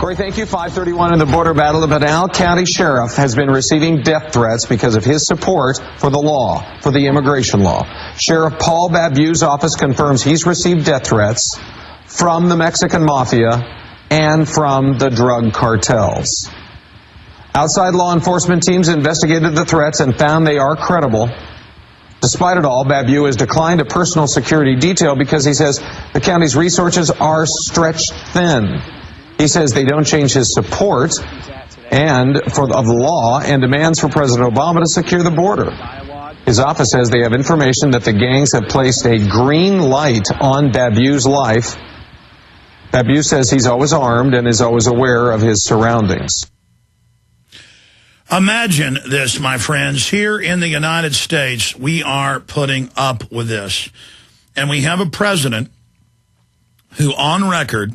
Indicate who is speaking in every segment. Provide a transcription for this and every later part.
Speaker 1: Corey, thank you. 5:31 in the border battle. The Pinal County Sheriff has been receiving death threats because of his support for the law, for the immigration law. Sheriff Paul-Babeu's office confirms he's received death threats from the Mexican mafia and from the drug cartels. Outside law enforcement teams investigated the threats and found they are credible. Despite it all, Babeu has declined a personal security detail because he says the county's resources are stretched thin. He says they don't change his support of the law and demands for President Obama to secure the border. His office says they have information that the gangs have placed a green light on Babeu's life. Babeu says he's always armed and is always aware of his surroundings.
Speaker 2: Imagine this, my friends. Here in the United States, we are putting up with this. And we have a president who, on record,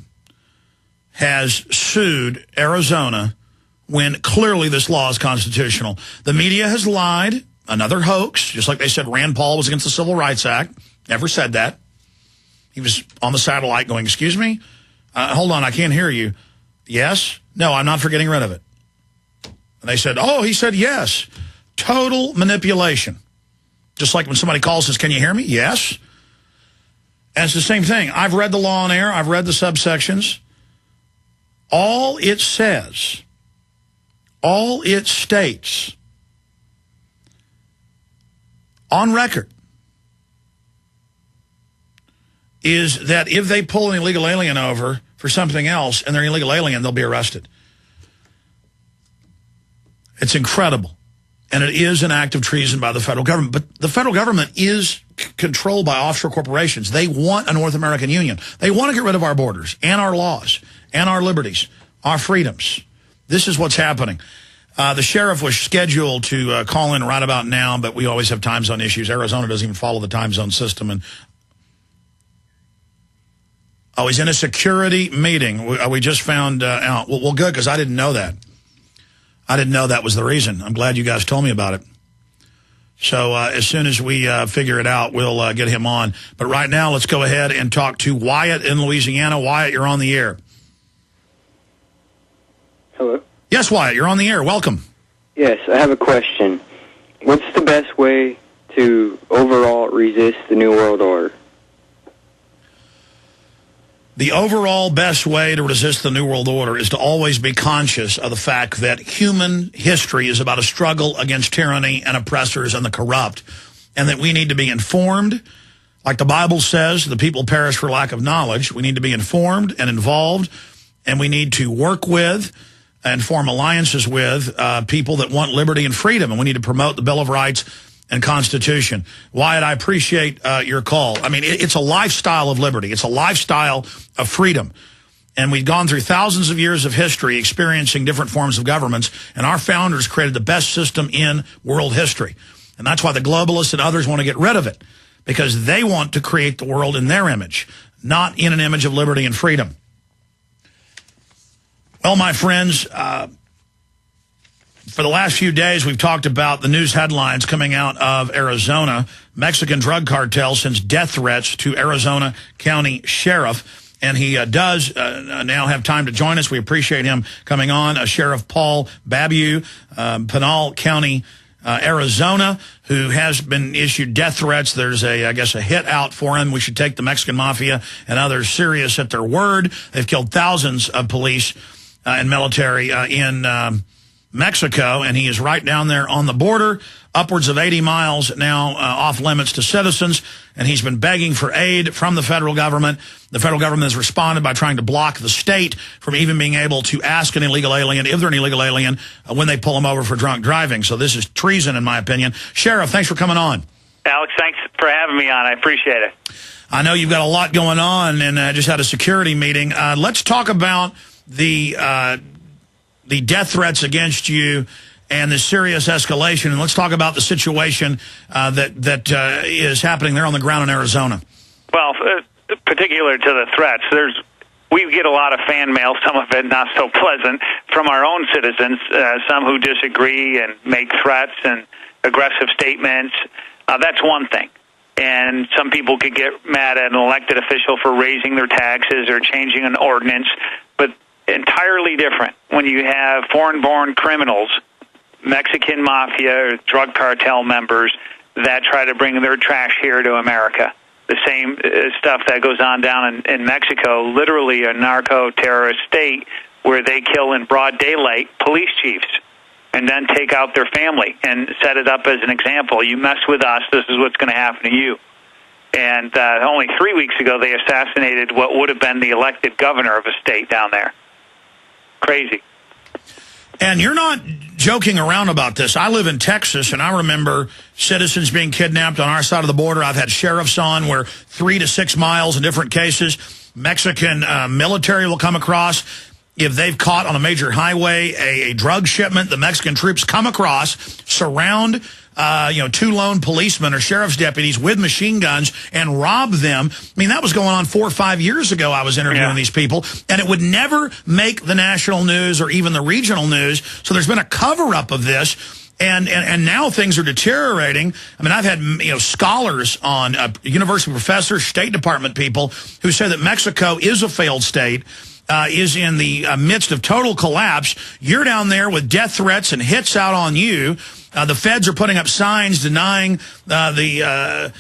Speaker 2: has sued Arizona when clearly this law is constitutional. The media has lied. Another hoax, just like they said Rand Paul was against the Civil Rights Act. Never said that. He was on the satellite going, excuse me? Hold on, I can't hear you. Yes? No, I'm not for getting rid of it. And they said, oh, he said yes. Total manipulation. Just like when somebody calls and says, can you hear me? Yes. And it's the same thing. I've read the law on air. I've read the subsections. All it says, all it states, on record, is that if they pull an illegal alien over for something else and they're an illegal alien, they'll be arrested. It's incredible. And it is an act of treason by the federal government. But the federal government is controlled by offshore corporations. They want a North American Union. They want to get rid of our borders and our laws and our liberties, our freedoms. This is what's happening. The sheriff was scheduled to call in right about now, but we always have time zone issues. Arizona doesn't even follow the time zone system. And he's in a security meeting. We just found out. Well, good, because I didn't know that. I didn't know that was the reason. I'm glad you guys told me about it. So as soon as we figure it out, we'll get him on. But right now, let's go ahead and talk to Wyatt in Louisiana. Wyatt, you're on the air.
Speaker 3: Hello?
Speaker 2: Yes, Wyatt, you're on the air. Welcome.
Speaker 3: Yes, I have a question. What's the best way to overall resist the New World Order?
Speaker 2: The overall best way to resist the New World Order is to always be conscious of the fact that human history is about a struggle against tyranny and oppressors and the corrupt, and that we need to be informed. Like the Bible says, the people perish for lack of knowledge. We need to be informed and involved, and we need to work with and form alliances with people that want liberty and freedom, and we need to promote the Bill of Rights and Constitution. Wyatt, I appreciate your call. I mean, it's a lifestyle of liberty. It's a lifestyle of freedom. And we've gone through thousands of years of history experiencing different forms of governments, and our founders created the best system in world history. And that's why the globalists and others want to get rid of it, because they want to create the world in their image, not in an image of liberty and freedom. Well, my friends, for the last few days, we've talked about the news headlines coming out of Arizona. Mexican drug cartel sends death threats to Arizona County Sheriff. And he does now have time to join us. We appreciate him coming on. Sheriff Paul-Babeu, Pinal County, Arizona, who has been issued death threats. There's I guess a hit out for him. We should take the Mexican mafia and others serious at their word. They've killed thousands of police and military in Mexico, and he is right down there on the border, upwards of 80 miles now off limits to citizens, and he's been begging for aid from the federal government. The federal government has responded by trying to block the state from even being able to ask an illegal alien, if they're an illegal alien, when they pull them over for drunk driving. So this is treason, in my opinion. Sheriff, thanks for coming on.
Speaker 4: Alex, thanks for having me on. I appreciate it.
Speaker 2: I know you've got a lot going on, and just had a security meeting. Let's talk about the death threats against you and the serious escalation. And let's talk about the situation that is happening there on the ground in Arizona.
Speaker 4: Well, particular to the threats, we get a lot of fan mail, some of it not so pleasant, from our own citizens, some who disagree and make threats and aggressive statements. That's one thing. And some people could get mad at an elected official for raising their taxes or changing an ordinance. But entirely different when you have foreign-born criminals, Mexican mafia, or drug cartel members that try to bring their trash here to America. The same stuff that goes on down in Mexico, literally a narco-terrorist state where they kill in broad daylight police chiefs and then take out their family and set it up as an example. You mess with us, this is what's going to happen to you. And only 3 weeks ago, they assassinated what would have been the elected governor of a state down there. Crazy.
Speaker 2: And you're not joking around about this. I live in Texas, and I remember citizens being kidnapped on our side of the border. I've had sheriffs on where 3 to 6 miles in different cases. Mexican military will come across. If they've caught on a major highway a drug shipment, the Mexican troops come across, surround 2 lone policemen or sheriff's deputies with machine guns and rob them. I mean, that was going on 4 or 5 years ago. I was interviewing these people, and it would never make the national news or even the regional news. So there's been a cover-up of this, and now things are deteriorating. I mean, I've had scholars on, university professors, State Department people who say that Mexico is a failed state. Is in the midst of total collapse. You're down there with death threats and hits out on you. The feds are putting up signs denying the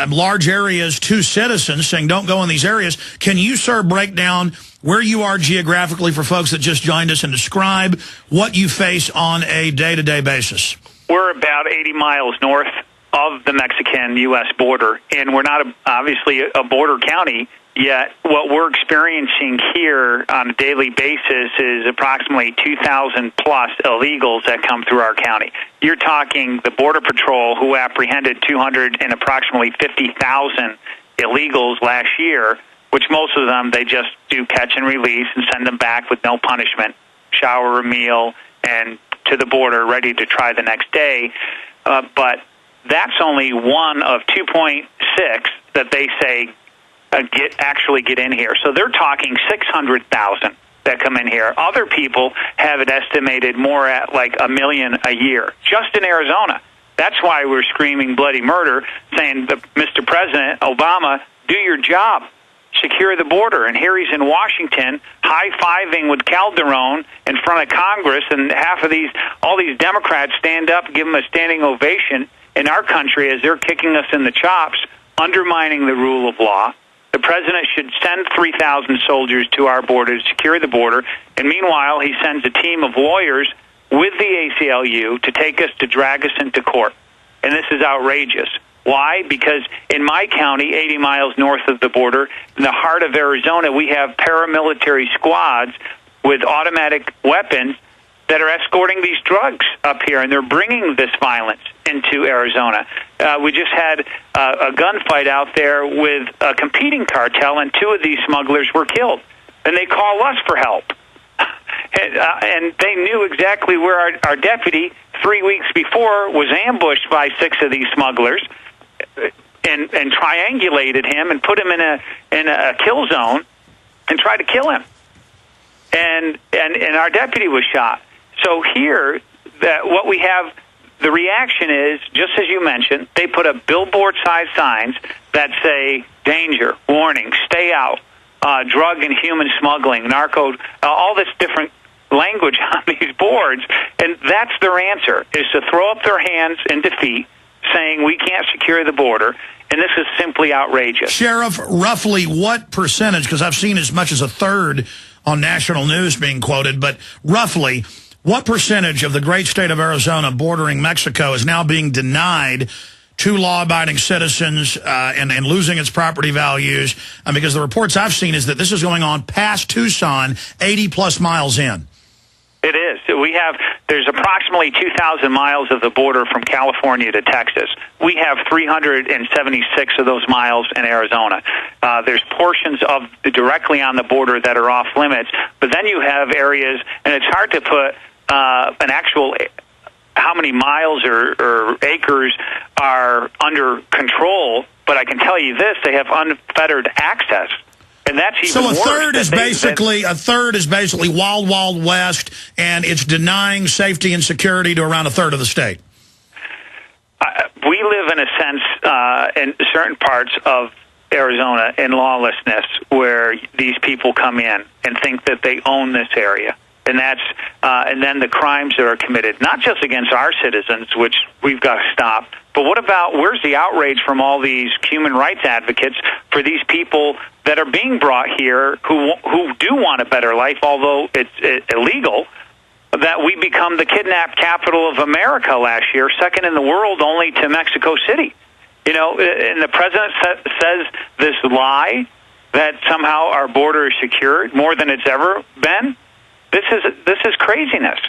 Speaker 2: large areas to citizens, saying don't go in these areas. Can you, sir, break down where you are geographically for folks that just joined us and describe what you face on a day-to-day basis?
Speaker 4: We're about 80 miles north of the Mexican-U.S. border, and we're not obviously a border county. Yet what we're experiencing here on a daily basis is approximately 2,000 plus illegals that come through our county. You're talking the Border Patrol, who apprehended 250,000 illegals last year, which most of them they just do catch and release and send them back with no punishment, shower, a meal, and to the border ready to try the next day. But that's only one of 2.6 that they say actually get in here. So they're talking 600,000 that come in here. Other people have it estimated more at like 1 million a year, just in Arizona. That's why we're screaming bloody murder, saying, Mr. President Obama, do your job. Secure the border. And here he's in Washington high-fiving with Calderon in front of Congress, and all these Democrats stand up and give him a standing ovation in our country as they're kicking us in the chops, undermining the rule of law. The president should send 3,000 soldiers to our border to secure the border, and meanwhile he sends a team of lawyers with the ACLU to drag us into court. And this is outrageous. Why? Because in my county, 80 miles north of the border, in the heart of Arizona, we have paramilitary squads with automatic weapons that are escorting these drugs up here, and they're bringing this violence into Arizona. We just had a gunfight out there with a competing cartel, and 2 of these smugglers were killed. And they call us for help. And they knew exactly where our deputy 3 weeks before was ambushed by 6 of these smugglers and triangulated him and put him in a kill zone and tried to kill him. And our deputy was shot. So here, what we have, the reaction is, just as you mentioned, they put up billboard-sized signs that say, danger, warning, stay out, drug and human smuggling, narco, all this different language on these boards. And that's their answer, is to throw up their hands in defeat, saying we can't secure the border. And this is simply outrageous.
Speaker 2: Sheriff, roughly what percentage, because I've seen as much as a third on national news being quoted, but roughly what percentage of the great state of Arizona bordering Mexico is now being denied to law-abiding citizens and losing its property values? Because the reports I've seen is that this is going on past Tucson, 80-plus miles in.
Speaker 4: It is. There's approximately 2,000 miles of the border from California to Texas. We have 376 of those miles in Arizona. There's portions of directly on the border that are off limits, but then you have areas, and it's hard to put an actual how many miles or acres are under control, but I can tell you this, they have unfettered access. And that's even
Speaker 2: so
Speaker 4: worse.
Speaker 2: a third is basically wild, wild west, and it's denying safety and security to around a third of the state.
Speaker 4: We live in a sense in certain parts of Arizona in lawlessness, where these people come in and think that they own this area. And and then the crimes that are committed, not just against our citizens, which we've got to stop, but what about, where's the outrage from all these human rights advocates for these people that are being brought here who do want a better life, although it's illegal, that we become the kidnapped capital of America last year, second in the world only to Mexico City. You know, and the president says this lie that somehow our border is secured more than it's ever been. This is craziness.